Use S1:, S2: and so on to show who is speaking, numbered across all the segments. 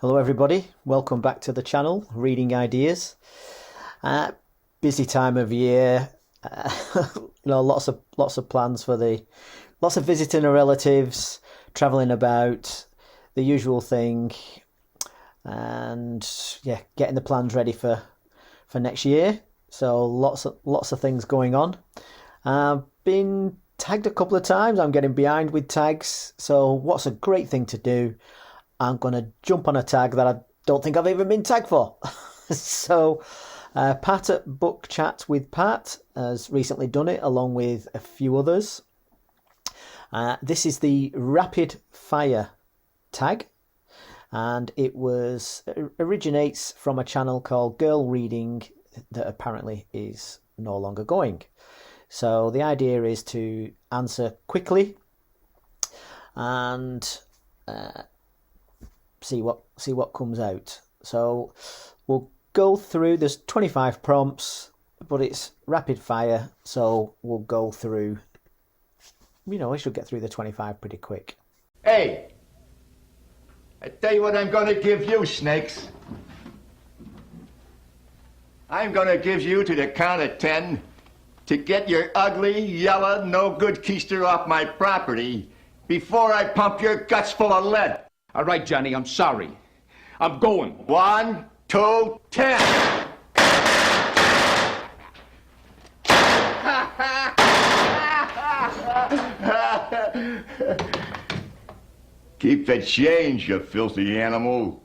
S1: Hello everybody, welcome back to the channel, Reading Ideas. Busy time of year, lots of plans for lots of visiting of relatives, travelling about, the usual thing, and yeah, getting the plans ready for next year. So lots of things going on. I've been tagged a couple of times. I'm getting behind with tags. So what's a great thing to do? I'm going to jump on a tag that I don't think I've even been tagged for. So Pat at Book Chat with Pat has recently done it along with a few others. This is the Rapid Fire tag, and it originates from a channel called GirlReading that apparently is no longer going. So the idea is to answer quickly and see what comes out. So we'll go through, there's 25 prompts, but it's rapid fire, so we'll go through, we should get through the 25 pretty quick.
S2: Hey, I tell you what I'm gonna give you, snakes. I'm gonna give you to the count of 10 to get your ugly, yellow, no good keister off my property before I pump your guts full of lead.
S3: All right, Johnny, I'm sorry. I'm going.
S2: 1, 2, 10. Keep the change, you filthy animal.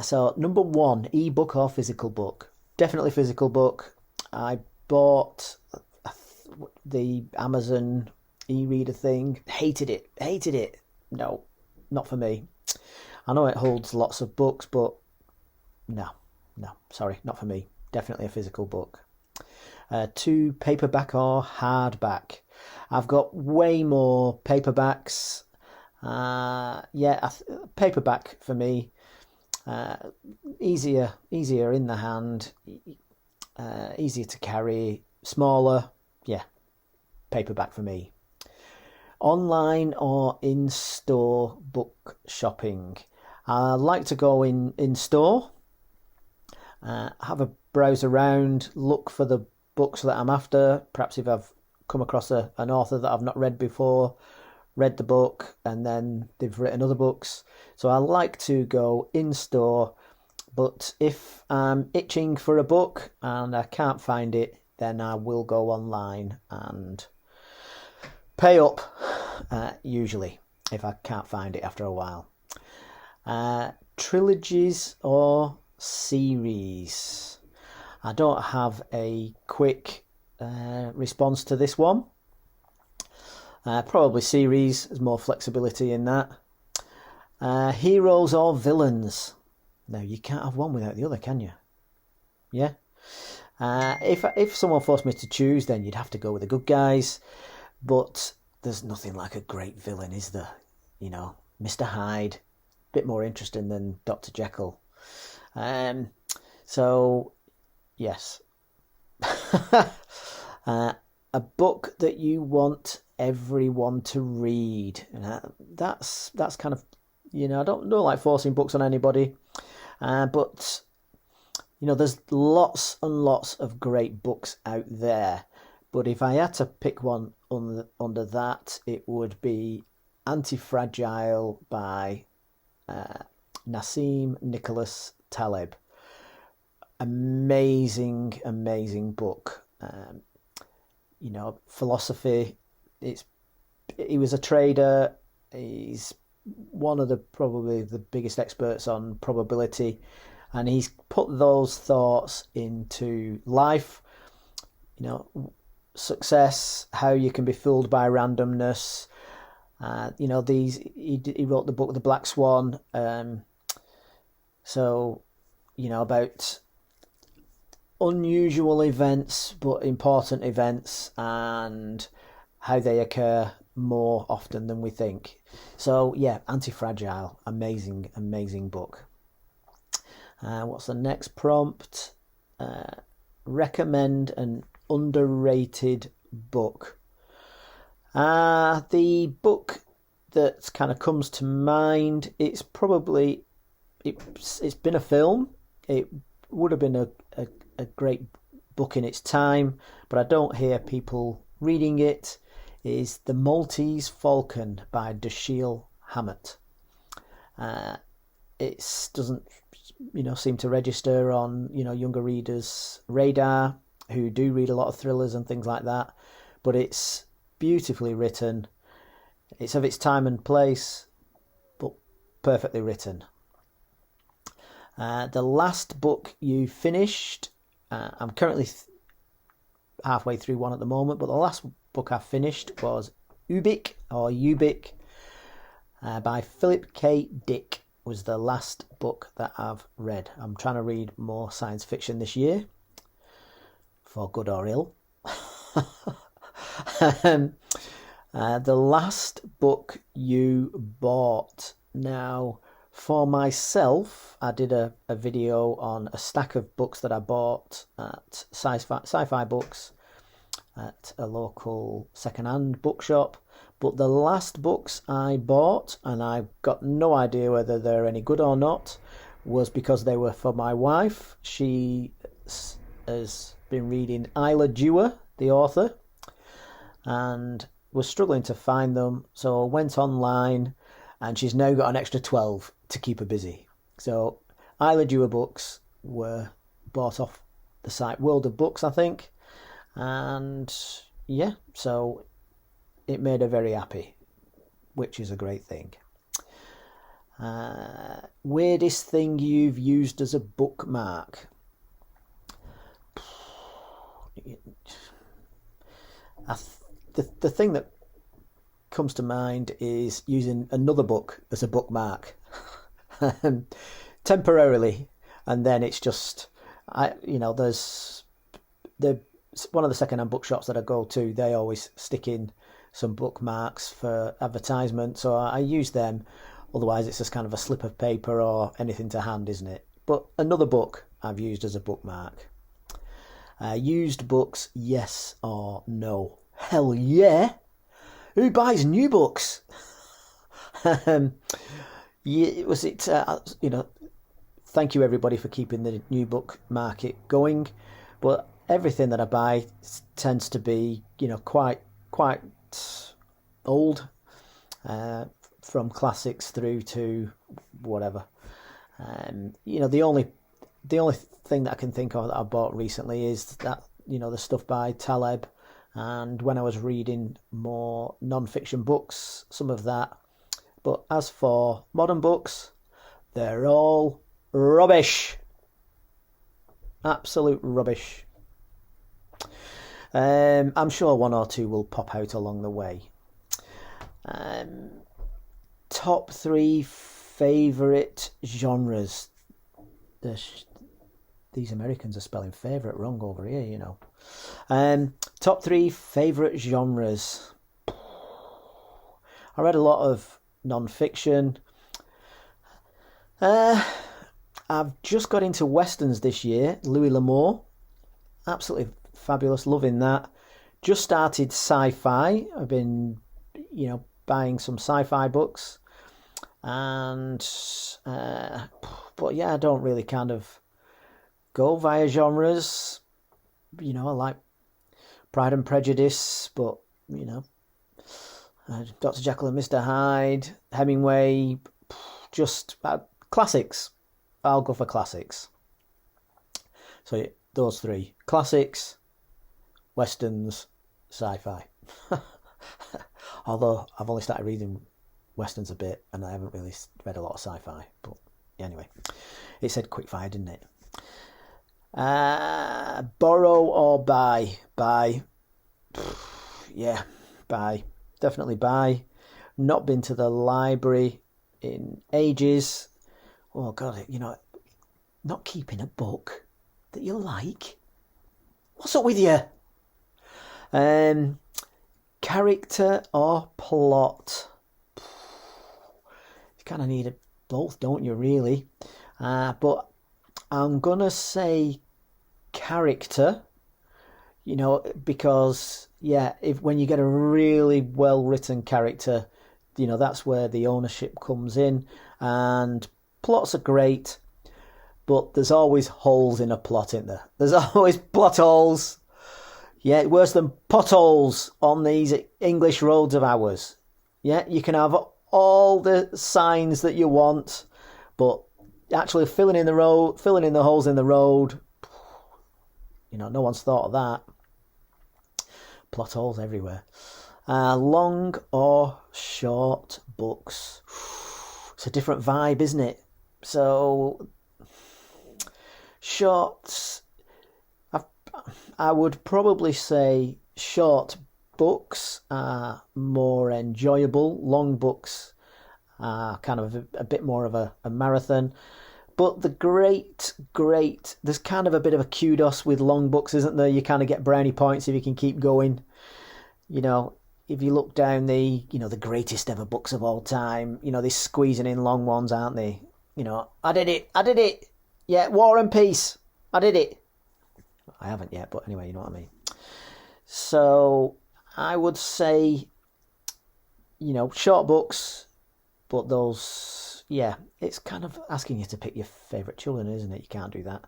S1: So number 1, ebook or physical book? Definitely physical book. I bought the Amazon e-reader thing. Hated it. No, not for me. I know it holds lots of books, but no, sorry, not for me. Definitely a physical book. 2, paperback or hardback? I've got way more paperbacks. Paperback for me. Easier in the hand, easier to carry, smaller. Yeah, paperback for me. Online or in-store book shopping? I like to go in store, have a browse around, look for the books that I'm after. Perhaps if I've come across an author that I've not read before, read the book, and then they've written other books. So I like to go in store, but if I'm itching for a book and I can't find it, then I will go online and pay up, usually, if I can't find it after a while. Trilogies or series? I don't have a quick response to this one. Probably series, there's more flexibility in that. Heroes or villains? No, you can't have one without the other, can you? Yeah? If someone forced me to choose, then you'd have to go with the good guys. But there's nothing like a great villain, is there? Mr. Hyde, a bit more interesting than Dr. Jekyll. So, yes. A book that you want everyone to read. That's kind of, I don't like forcing books on anybody. But, there's lots and lots of great books out there. But if I had to pick one under that, it would be Anti-Fragile by Nassim Nicholas Taleb. Amazing book. Philosophy. He was a trader. He's one of probably the biggest experts on probability, and he's put those thoughts into life. Success, how you can be fooled by randomness. He wrote the book The Black Swan. About unusual events but important events and how they occur more often than we think. So yeah, Anti-Fragile, amazing book. What's the next prompt? Recommend an underrated book. The book that kind of comes to mind, it's probably it's been a film. It would have been a great book in its time, but I don't hear people reading it. Is The Maltese Falcon by Dashiell Hammett. It doesn't, seem to register on, younger readers' radar who do read a lot of thrillers and things like that. But it's beautifully written. It's of its time and place, but perfectly written. The last book you finished, I'm currently halfway through one at the moment, but the last book I finished was Ubik by Philip K. Dick. Was the last book that I've read. I'm trying to read more science fiction this year, for good or ill. The last book you bought. Now, for myself, I did a video on a stack of books that I bought at Sci-Fi Books at a local second-hand bookshop. But the last books I bought, and I've got no idea whether they're any good or not, was because they were for my wife. She has been reading Isla Dewar, the author, and was struggling to find them. So I went online, and she's now got an extra 12 to keep her busy. So Isla Dewar books were bought off the site World of Books, I think. And yeah, so it made her very happy, which is a great thing. Weirdest thing you've used as a bookmark? The thing that comes to mind is using another book as a bookmark temporarily, and then it's just there's one of the second-hand bookshops that I go to. They always stick in some bookmarks for advertisement, so I use them. Otherwise, it's just kind of a slip of paper or anything to hand, isn't it? But another book I've used as a bookmark. Used books, yes or no? Hell yeah! Who buys new books? Thank you everybody for keeping the new book market going. But everything that I buy tends to be, quite old, from classics through to whatever. The only thing that I can think of that I bought recently is that, the stuff by Taleb, and when I was reading more non-fiction books, some of that. But as for modern books, they're all rubbish. Absolute rubbish. I'm sure one or two will pop out along the way. Top 3 favourite genres. These Americans are spelling favourite wrong over here, Top 3 favourite genres. I read a lot of non-fiction. I've just got into westerns this year. Louis L'Amour, absolutely fabulous, loving that. Just started sci-fi. I've been, buying some sci-fi books, and but yeah, I don't really kind of go via genres. I like Pride and Prejudice, but Dr. Jekyll and Mr. Hyde, Hemingway, just classics. I'll go for classics. So those 3: classics, westerns, sci-fi. Although I've only started reading westerns a bit, and I haven't really read a lot of sci-fi. But anyway, it said quickfire, didn't it? Borrow or buy? Buy. Yeah, buy. Definitely buy. Not been to the library in ages. Oh God, not keeping a book that you like. What's up with you? Character or plot? You kind of need both, don't you, really? But I'm going to say character, because, when you get a really well-written character, that's where the ownership comes in, and plots are great, but there's always holes in a plot, isn't there? There's always plot holes. Yeah, worse than potholes on these English roads of ours. Yeah, you can have all the signs that you want, but actually filling in the holes in the road, no one's thought of that. Plot holes everywhere. Long or short books. It's a different vibe, isn't it? So, shorts, I would probably say short books are more enjoyable. Long books are kind of a bit more of a marathon. But there's kind of a bit of a kudos with long books, isn't there? You kind of get brownie points if you can keep going. If you look down the greatest ever books of all time, they're squeezing in long ones, aren't they? I did it. Yeah, War and Peace. I did it. I haven't yet, but anyway, you know what I mean. So I would say, short books, but those, it's kind of asking you to pick your favourite children, isn't it? You can't do that.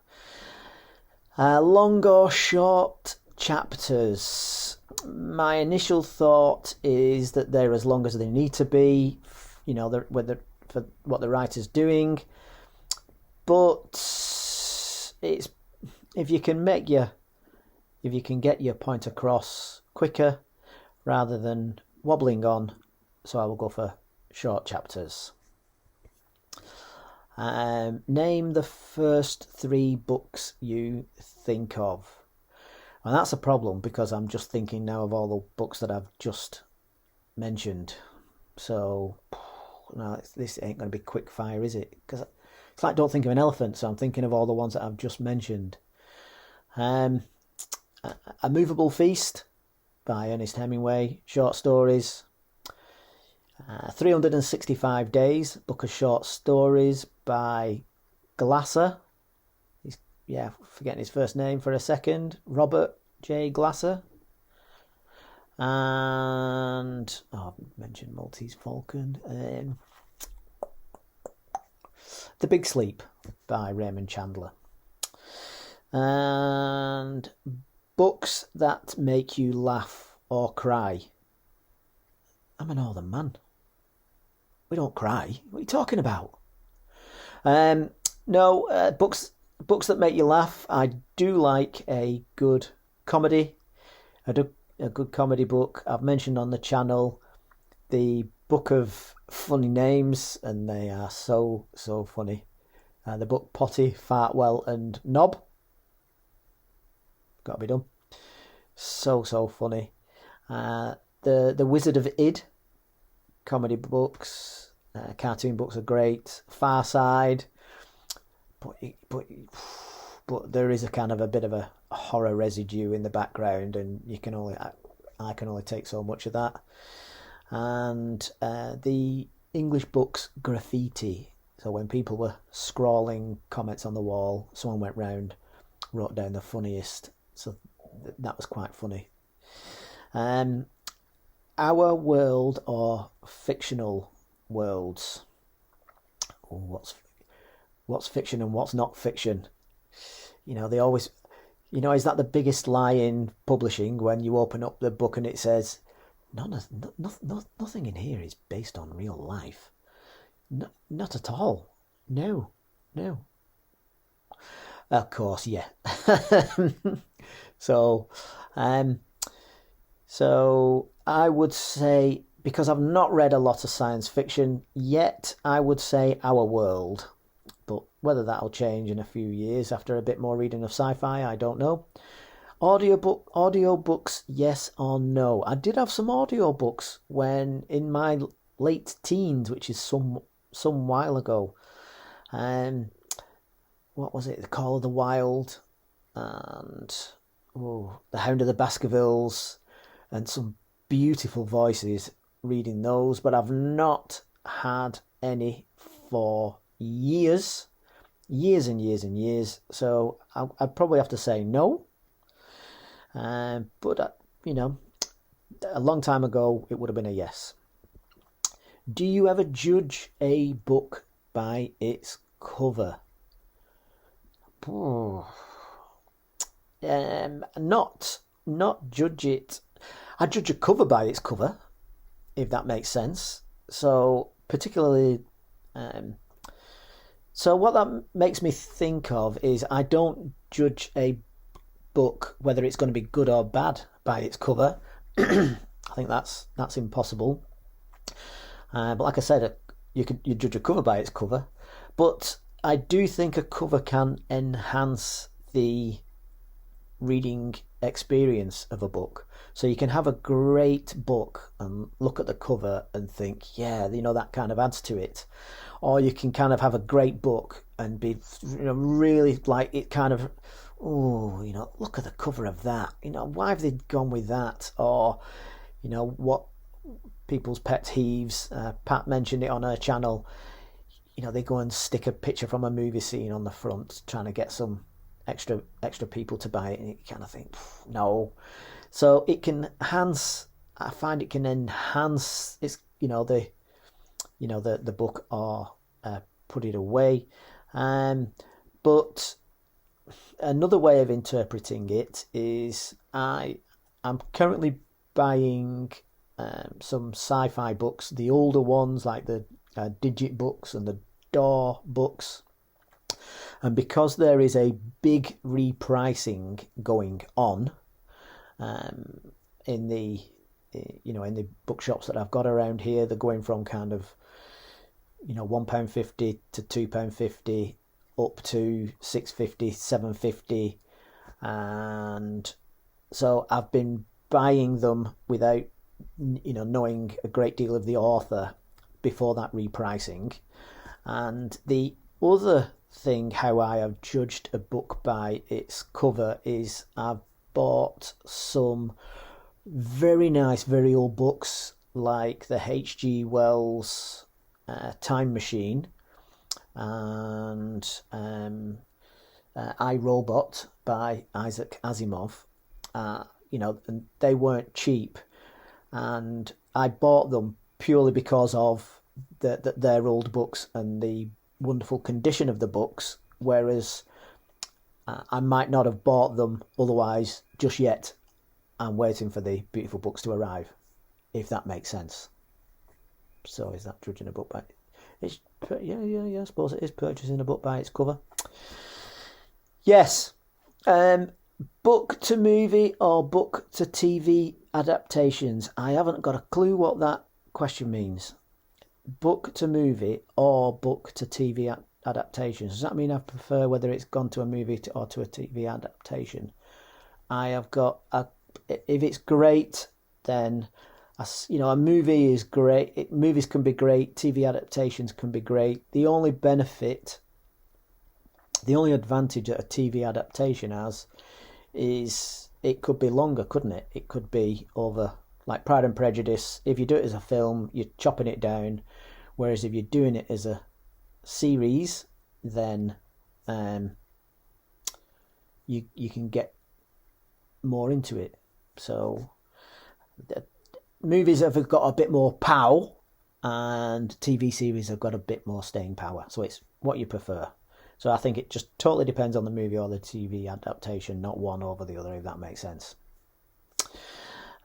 S1: Long or short chapters. My initial thought is that they're as long as they need to be, for what the writer's doing. But it's if you can get your point across quicker rather than wobbling on, so I will go for short chapters. Name the first 3 books you think of. And that's a problem because I'm just thinking now of all the books that I've just mentioned. So, no, this ain't going to be quick fire, is it? Because it's like don't think of an elephant, so I'm thinking of all the ones that I've just mentioned. A Movable Feast by Ernest Hemingway, short stories. 365 Days, book of short stories by Glasser. Forgetting his first name for a second. Robert J. Glasser. And I've mentioned Maltese Falcon. The Big Sleep by Raymond Chandler. And books that make you laugh or cry. I'm an northern man. We don't cry. What are you talking about? Books that make you laugh. I do like a good comedy. A good comedy book. I've mentioned on the channel the Book of Funny Names, and they are so funny. The book Potty, Fartwell and Knob. Got to be done. So funny. The Wizard of Id. Comedy books. Cartoon books are great. Far Side. But there is a kind of a bit of a horror residue in the background, and I can only take so much of that. And the English books Graffiti. So when people were scrawling comments on the wall, someone went round, wrote down the funniest. So that was quite funny. Our world or fictional worlds. What's fiction and what's not fiction? They always, is that the biggest lie in publishing when you open up the book and it says, nothing in here is based on real life. Not at all. No. Of course, yeah. So I would say, because I've not read a lot of science fiction yet, I would say Our World. But whether that'll change in a few years after a bit more reading of sci-fi, I don't know. Audiobooks, yes or no? I did have some audiobooks when in my late teens, which is some while ago. What was it? The Call of the Wild and The Hound of the Baskervilles, and some beautiful voices reading those, but I've not had any for years and years. So I'd probably have to say no. But a long time ago, it would have been a yes. Do you ever judge a book by its cover? Not judge it. I judge a cover by its cover, if that makes sense. So particularly, so what that makes me think of is I don't judge a book whether it's going to be good or bad by its cover. I think that's impossible. But like I said, you judge a cover by its cover. But I do think a cover can enhance the reading experience of a book. So you can have a great book and look at the cover and think, yeah, that kind of adds to it. Or you can kind of have a great book and be, really like it kind of, look at the cover of that. Why have they gone with that? Or, what people's pet peeves. Pat mentioned it on her channel. They go and stick a picture from a movie scene on the front, trying to get some extra people to buy it, and you kind of think, no. So it can enhance. I find it can enhance. It's the book or put it away. But another way of interpreting it is I'm currently buying some sci-fi books, the older ones like the Digit books and the Door books, and because there is a big repricing going on in the bookshops that I've got around here, they're going from kind of £1.50 to £2.50 up to £6.50, £7.50, and so I've been buying them without knowing a great deal of the author before that repricing. And the other thing how I have judged a book by its cover is I've bought some very nice, very old books like the H.G. Wells Time Machine and I, Robot by Isaac Asimov. And they weren't cheap, and I bought them purely because of their old books and the wonderful condition of the books, whereas I might not have bought them otherwise just yet. I'm waiting for the beautiful books to arrive, if that makes sense. So is that judging a book by it's I suppose it is purchasing a book by its cover. Yes. Book to movie or book to TV adaptations? I haven't got a clue what that question means. Book to movie or book to TV adaptations? Does that mean I prefer whether it's gone to a movie or to a TV adaptation? I have got if it's great, then a movie is great. Movies can be great. TV adaptations can be great. The only advantage that a TV adaptation has is it could be longer, couldn't it? It could be over, like Pride and Prejudice. If you do it as a film, you're chopping it down, whereas if you're doing it as a series, then you can get more into it. So movies have got a bit more pow, and TV series have got a bit more staying power. So it's what you prefer. So I think it just totally depends on the movie or the TV adaptation, not one over the other, if that makes sense.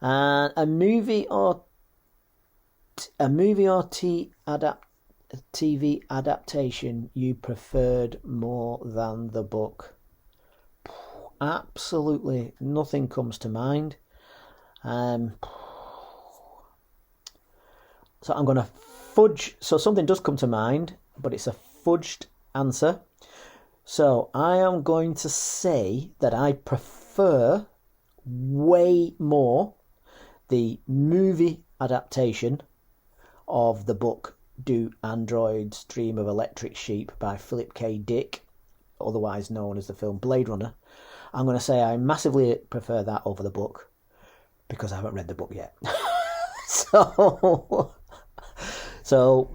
S1: And a movie or TV adaptation you preferred more than the book? Absolutely nothing comes to mind. So I'm going to fudge. So something does come to mind, but it's a fudged answer. So I am going to say that I prefer way more the movie adaptation of the book Do Androids Dream of Electric Sheep by Philip K. Dick, otherwise known as the film Blade Runner. I'm going to say I massively prefer that over the book because I haven't read the book yet. So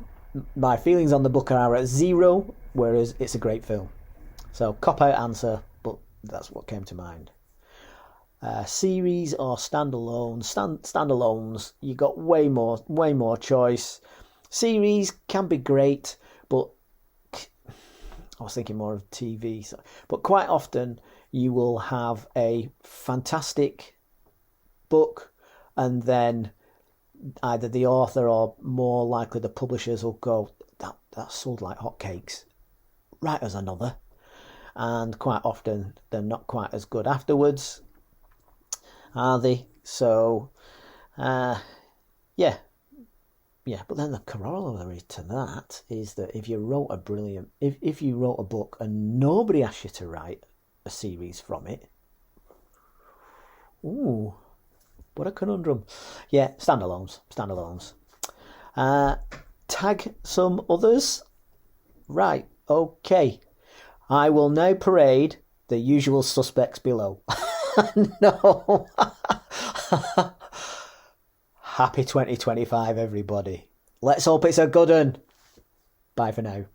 S1: my feelings on the book are at 0, whereas it's a great film. So cop-out answer, but that's what came to mind. Series or standalones? Standalones, you got way more choice. Series can be great, but I was thinking more of TV. But quite often you will have a fantastic book, and then either the author or more likely the publishers will go, that sold like hotcakes. Write us another. And quite often they're not quite as good afterwards, are they? So, yeah. But then the corollary to that is that if you wrote if you wrote a book and nobody asked you to write a series from it, ooh, what a conundrum. Yeah, standalones. Tag some others. Right, okay. I will now parade the usual suspects below. No. Happy 2025, everybody. Let's hope it's a good one. Bye for now.